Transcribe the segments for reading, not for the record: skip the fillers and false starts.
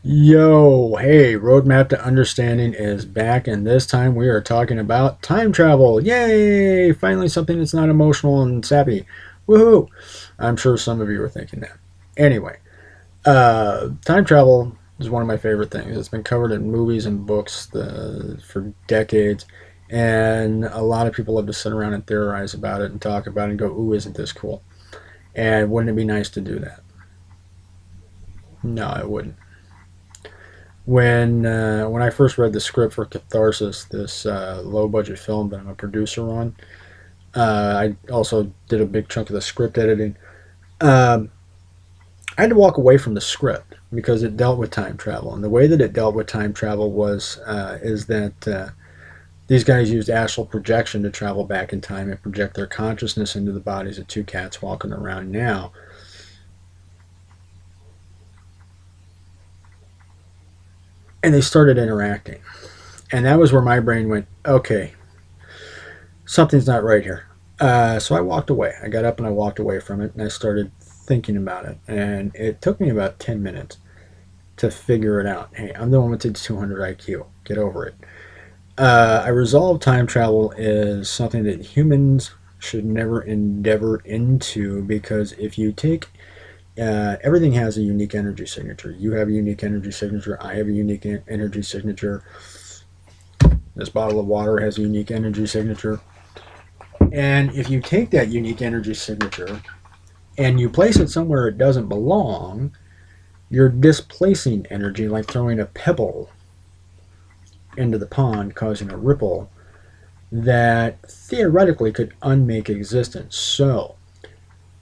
Yo, hey, Roadmap to Understanding is back, and this time we are talking about time travel. Yay! Finally, something that's not emotional and sappy. Woohoo! I'm sure some of you are thinking that. Anyway, time travel is one of my favorite things. It's been covered in movies and books for decades, and a lot of people love to sit around and theorize about it and talk about it and go, ooh, isn't this cool? And wouldn't it be nice to do that? No, it wouldn't. When I first read the script for Catharsis, this low budget film that I'm a producer on, I also did a big chunk of the script editing. Um, I had to walk away from the script because it dealt with time travel, and the way that it dealt with time travel was is that these guys used astral projection to travel back in time and project their consciousness into the bodies of two cats walking around now, and they started interacting, and that was where my brain went, okay, something's not right here. So I walked away. I got up and I walked away from it and I started thinking about it. And it took me about 10 minutes to figure it out. Hey, I'm the one with the 200 IQ. Get over it. I resolved time travel is something that humans should never endeavor into because if you take everything has a unique energy signature. You have a unique energy signature. I have a unique energy signature. This bottle of water has a unique energy signature. And if you take that unique energy signature and you place it somewhere it doesn't belong, you're displacing energy like throwing a pebble into the pond, causing a ripple that theoretically could unmake existence. So,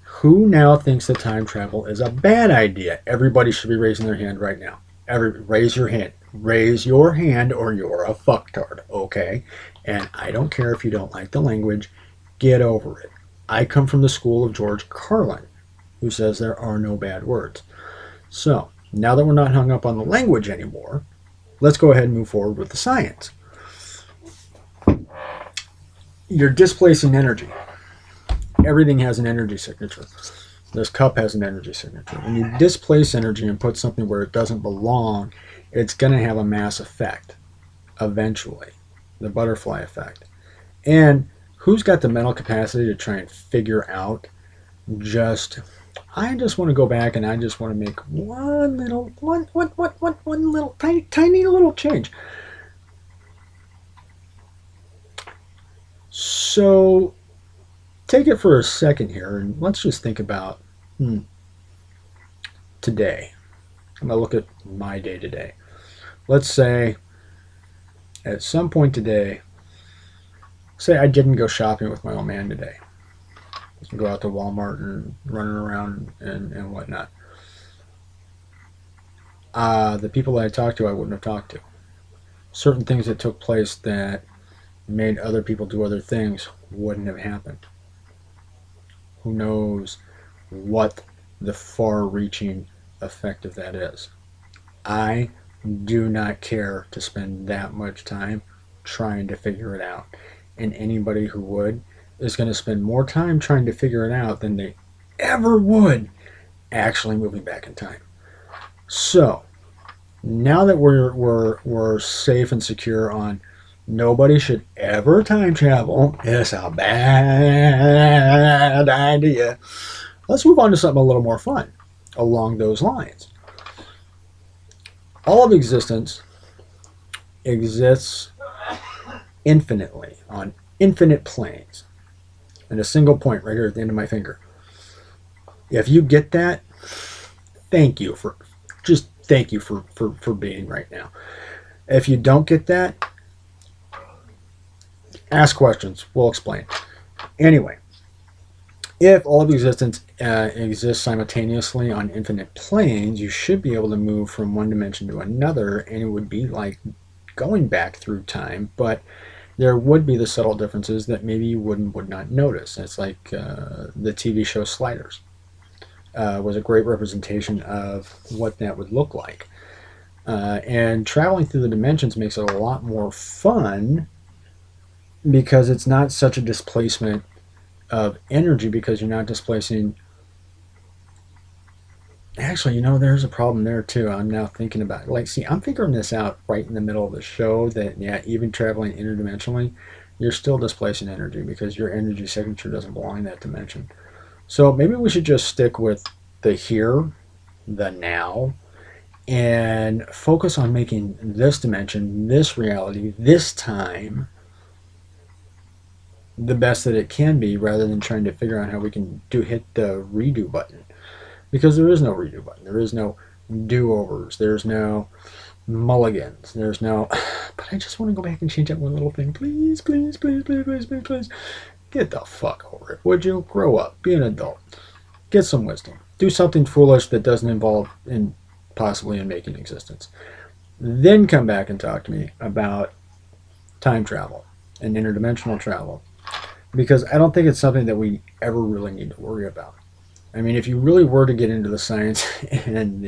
who now thinks that time travel is a bad idea? Everybody should be raising their hand right now. Raise your hand. Raise your hand or you're a fucktard, okay? And I don't care if you don't like the language. Get over it. I come from the school of George Carlin, who says there are no bad words. So, now that we're not hung up on the language anymore, let's go ahead and move forward with the science. You're displacing energy. Everything has an energy signature. This cup has an energy signature. When you displace energy and put something where it doesn't belong, it's going to have a mass effect eventually, the butterfly effect. And who's got the mental capacity to try and figure out just I just want to go back and I just want to make one little tiny little change. So take it for a second here and let's just think about today. I'm gonna look at my day today. Let's say at some point today, say I didn't go shopping with my old man today. Go out to Walmart and running around and whatnot. The people that I talked to, I wouldn't have talked to. Certain things that took place that made other people do other things wouldn't have happened. Who knows what the far reaching effect of that is? I do not care to spend that much time trying to figure it out. And anybody who would is going to spend more time trying to figure it out than they ever would actually moving back in time. So, now that we're safe and secure on nobody should ever time travel, it's a bad idea. Let's move on to something a little more fun along those lines. All of existence exists infinitely on infinite planes in a single point right here at the end of my finger. If you get that, thank you for just thank you for being right now. If you don't get that, ask questions. We'll explain. Anyway, if all of existence exists simultaneously on infinite planes, you should be able to move from one dimension to another, and it would be like going back through time, but there would be the subtle differences that maybe you would not notice. It's like the TV show Sliders was a great representation of what that would look like. And traveling through the dimensions makes it a lot more fun because it's not such a displacement of energy because you're not displacing Actually, there's a problem there too. I'm now thinking about it. Like, see, I'm figuring this out right in the middle of the show that, yeah, even traveling interdimensionally, you're still displacing energy because your energy signature doesn't belong in that dimension. So maybe we should just stick with the here, the now, and focus on making this dimension, this reality, this time the best that it can be rather than trying to figure out how we can hit the redo button, because there is no redo button, there is no do-overs, there's no mulligans, there's no but I just want to go back and change that one little thing, please, please, please, please, please, please, please. Get the fuck over it, would you? Grow up, be an adult, get some wisdom, do something foolish that doesn't involve in possibly in making existence, then come back and talk to me about time travel and interdimensional travel, because I don't think it's something that we ever really need to worry about. I mean, if you really were to get into the science and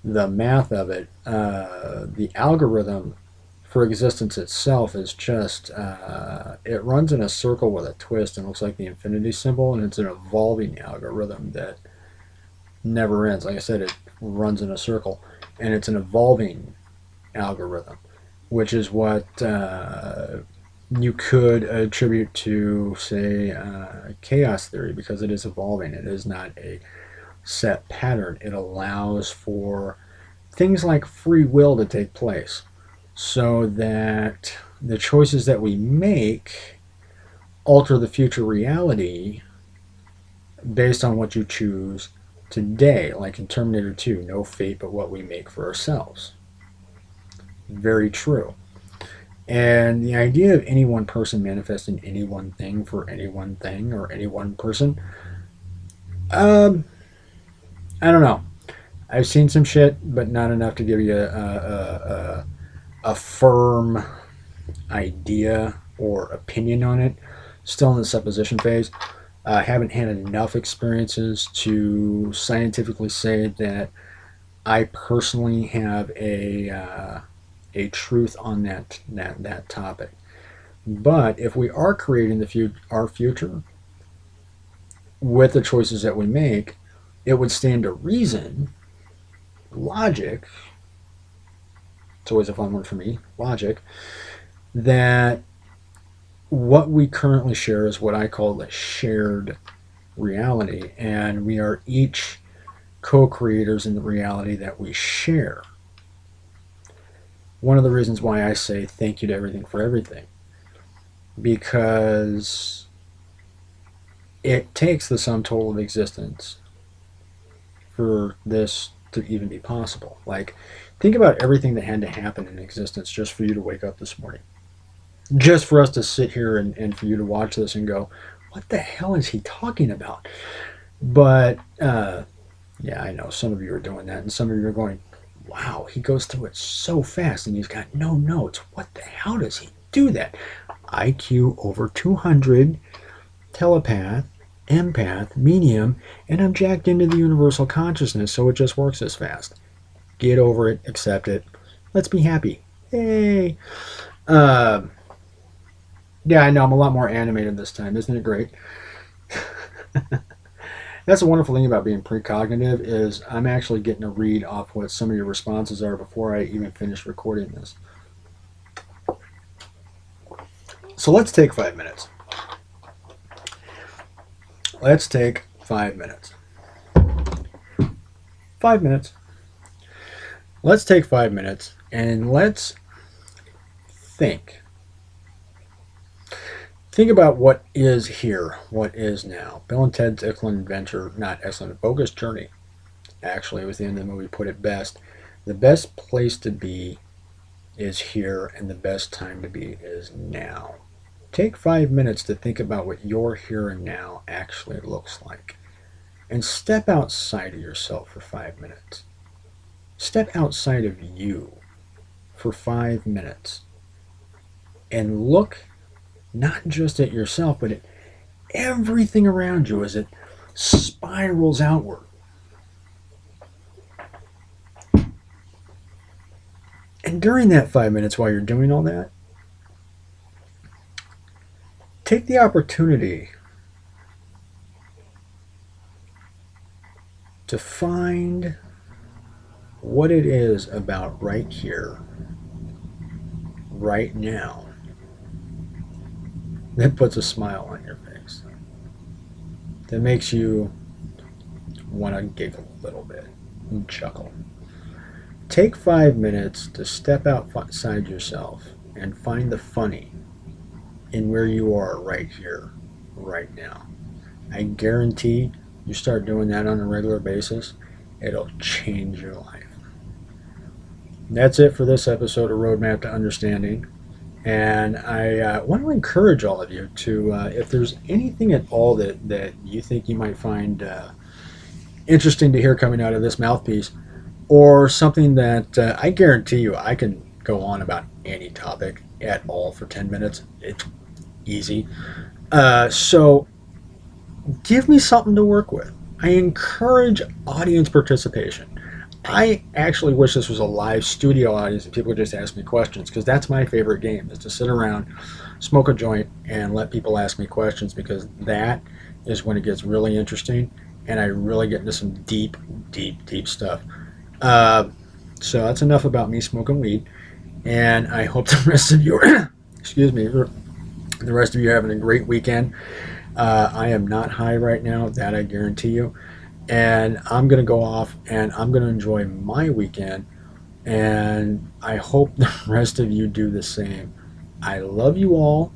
the math of it, the algorithm for existence itself is just it runs in a circle with a twist and looks like the infinity symbol, and it's an evolving algorithm that never ends. Like I said, it runs in a circle, and it's an evolving algorithm, which is what you could attribute to, say, chaos theory, because it is evolving. It is not a set pattern. It allows for things like free will to take place so that the choices that we make alter the future reality based on what you choose today. Like in Terminator 2, no fate but what we make for ourselves. Very true. And the idea of any one person manifesting any one thing for any one thing or any one person, um, I don't know. I've seen some shit, but not enough to give you a firm idea or opinion on it. Still in the supposition phase. I haven't had enough experiences to scientifically say that I personally have a truth on that topic. But if we are creating our future with the choices that we make, it would stand to reason, logic, it's always a fun word for me, logic, that what we currently share is what I call the shared reality, and we are each co creators in the reality that we share. One of the reasons why I say thank you to everything for everything, because it takes the sum total of existence for this to even be possible. Like, think about everything that had to happen in existence just for you to wake up this morning. Just for us to sit here and for you to watch this and go, what the hell is he talking about? But, yeah, I know some of you are doing that, and some of you are going, wow, he goes through it so fast and he's got no notes. What the hell does he do that? IQ over 200, telepath, empath, medium, and I'm jacked into the universal consciousness, so it just works as fast. Get over it, accept it. Let's be happy. Yay. Uh, yeah, I know, I'm a lot more animated this time. Isn't it great? That's a wonderful thing about being precognitive is I'm actually getting a read off what some of your responses are before I even finish recording this. So let's take 5 minutes. Let's take 5 minutes. 5 minutes. Let's take 5 minutes and let's think. Think about what is here, what is now. Bill and Ted's Excellent Adventure, not Excellent, Bogus Journey. Actually, it was the end of the movie, put it best. The best place to be is here, and the best time to be is now. Take 5 minutes to think about what your here and now actually looks like. And step outside of yourself for 5 minutes. Step outside of you for 5 minutes. And look not just at yourself, but at everything around you as it spirals outward. And during that 5 minutes, while you're doing all that, take the opportunity to find what it is about right here, right now, that puts a smile on your face, that makes you want to giggle a little bit and chuckle. Take 5 minutes to step outside yourself and find the funny in where you are right here, right now. I guarantee you start doing that on a regular basis, it'll change your life. That's it for this episode of Roadmap to Understanding. And I want to encourage all of you to, if there's anything at all that you think you might find interesting to hear coming out of this mouthpiece, or something that I guarantee you I can go on about any topic at all for 10 minutes. It's easy. So give me something to work with. I encourage audience participation. I actually wish this was a live studio audience and people would just ask me questions, because that's my favorite game, is to sit around, smoke a joint, and let people ask me questions, because that is when it gets really interesting and I really get into some deep, deep, deep stuff. Uh, so that's enough about me smoking weed, and I hope the rest of you, excuse me, the rest of you are having a great weekend. I am not high right now, that I guarantee you. And I'm going to go off and I'm going to enjoy my weekend. And I hope the rest of you do the same. I love you all.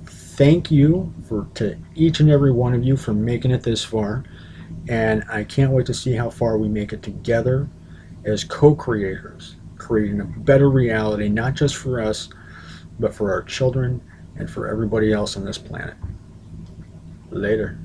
Thank you to each and every one of you for making it this far. And I can't wait to see how far we make it together as co-creators, creating a better reality, not just for us, but for our children and for everybody else on this planet. Later.